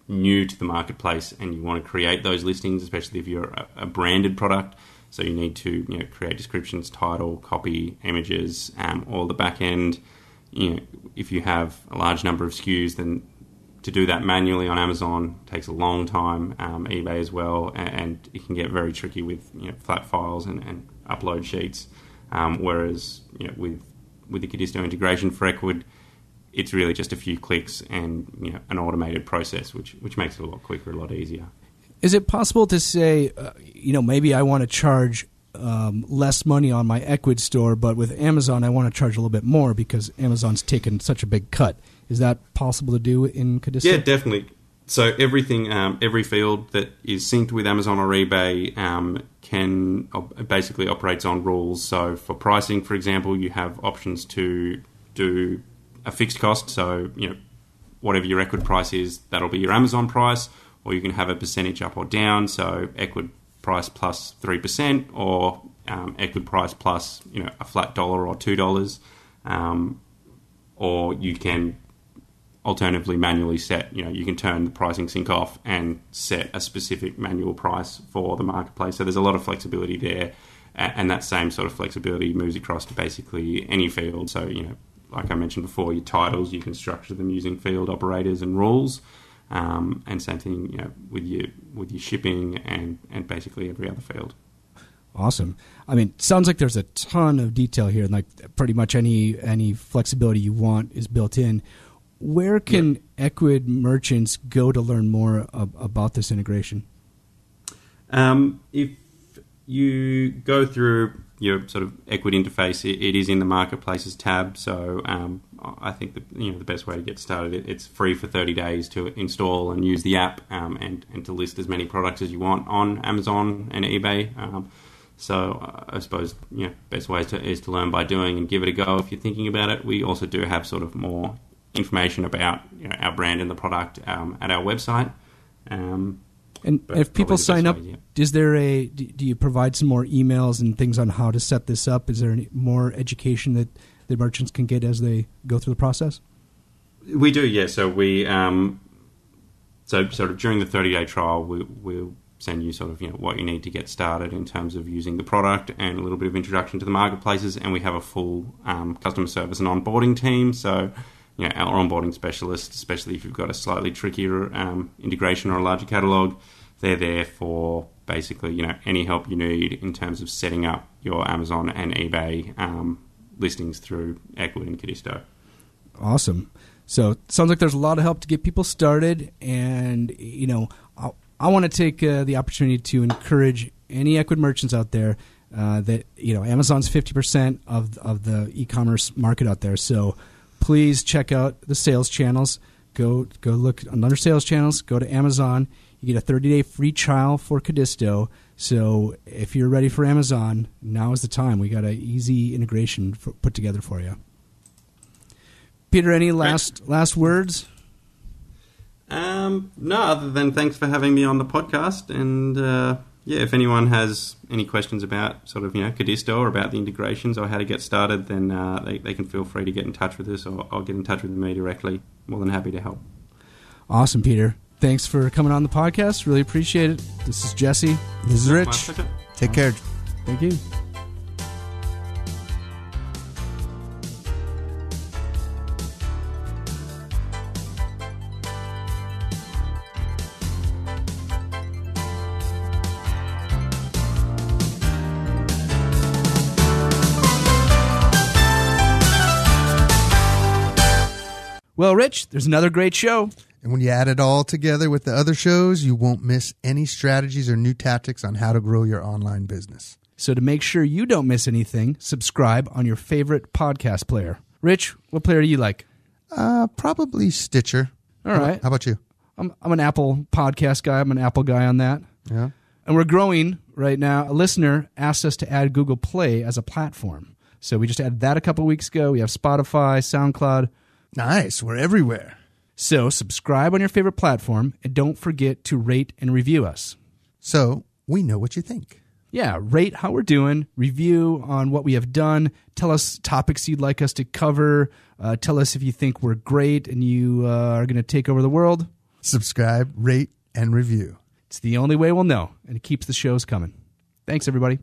Speaker 4: new to the marketplace and you want to create those listings, especially if you're a branded product. So you need to create descriptions, title, copy, images, all the back end if you have a large number of SKUs, then to do that manually on Amazon takes a long time. eBay as well, and it can get very tricky with flat files and upload sheets. Whereas with the Cadisto integration for Ecwid, it's really just a few clicks and an automated process, which makes it a lot quicker, a lot easier.
Speaker 1: Is it possible to say, maybe I want to charge less money on my Ecwid store, but with Amazon I want to charge a little bit more because Amazon's taken such a big cut? Is that possible to do in Cadisto?
Speaker 4: Yeah, definitely. So everything, every field that is synced with Amazon or eBay basically operates on rules. So for pricing, for example, you have options to do a fixed cost. So whatever your Ecwid price is, that'll be your Amazon price, or you can have a percentage up or down. So Ecwid price plus 3%, or Ecwid price plus a flat $1 or $2, or you can alternatively manually set, you can turn the pricing sync off and set a specific manual price for the marketplace. So there's a lot of flexibility there, and that same sort of flexibility moves across to basically any field. So, like I mentioned before, your titles, you can structure them using field operators and rules, and same thing, with your shipping and basically every other field.
Speaker 1: Awesome. I mean, sounds like there's a ton of detail here, and like pretty much any flexibility you want is built in. Where can Ecwid merchants go to learn more about this integration?
Speaker 4: If you go through your sort of Ecwid interface, it is in the Marketplaces tab. So I think the best way to get started, it's free for 30 days to install and use the app, and to list as many products as you want on Amazon and eBay. So I suppose best way is to learn by doing and give it a go if you're thinking about it. We also do have sort of more information about our brand and the product at our website.
Speaker 1: And if people sign up, is there do you provide some more emails and things on how to set this up? Is there any more education that the merchants can get as they go through the process?
Speaker 4: We do, yeah. So we so sort of during the 30-day trial, we'll send you sort of what you need to get started in terms of using the product and a little bit of introduction to the marketplaces. And we have a full customer service and onboarding team. So our onboarding specialists, especially if you've got a slightly trickier integration or a larger catalog, they're there for basically any help you need in terms of setting up your Amazon and eBay listings through Ecwid and Cadisto.
Speaker 1: Awesome. So it sounds like there's a lot of help to get people started, and I want to take the opportunity to encourage any Ecwid merchants out there that Amazon's 50% of the e-commerce market out there. So please check out the sales channels. Go look under sales channels. Go to Amazon. You get a 30-day free trial for Cadisto. So if you're ready for Amazon, now is the time. We got an easy integration put together for you. Peter, any last words?
Speaker 4: No, other than thanks for having me on the podcast. And if anyone has any questions about sort of Cadisto or about the integrations or how to get started, then they can feel free to get in touch with us or get in touch with me directly. More than happy to help.
Speaker 1: Awesome, Peter. Thanks for coming on the podcast. Really appreciate it. This is Jesse.
Speaker 3: This is Rich. Take care.
Speaker 1: Thank you. Well, Rich, there's another great show.
Speaker 3: And when you add it all together with the other shows, you won't miss any strategies or new tactics on how to grow your online business.
Speaker 1: So to make sure you don't miss anything, subscribe on your favorite podcast player. Rich, what player do you like?
Speaker 3: Probably Stitcher.
Speaker 1: All right.
Speaker 3: How about you?
Speaker 1: I'm an Apple podcast guy. I'm an Apple guy on that.
Speaker 3: Yeah.
Speaker 1: And we're growing right now. A listener asked us to add Google Play as a platform. So we just added that a couple weeks ago. We have Spotify, SoundCloud.
Speaker 3: Nice. We're everywhere.
Speaker 1: So subscribe on your favorite platform, and don't forget to rate and review us.
Speaker 3: So we know what you think.
Speaker 1: Yeah, rate how we're doing, review on what we have done, tell us topics you'd like us to cover, tell us if you think we're great and you are going to take over the world.
Speaker 3: Subscribe, rate, and review.
Speaker 1: It's the only way we'll know, and it keeps the shows coming. Thanks, everybody.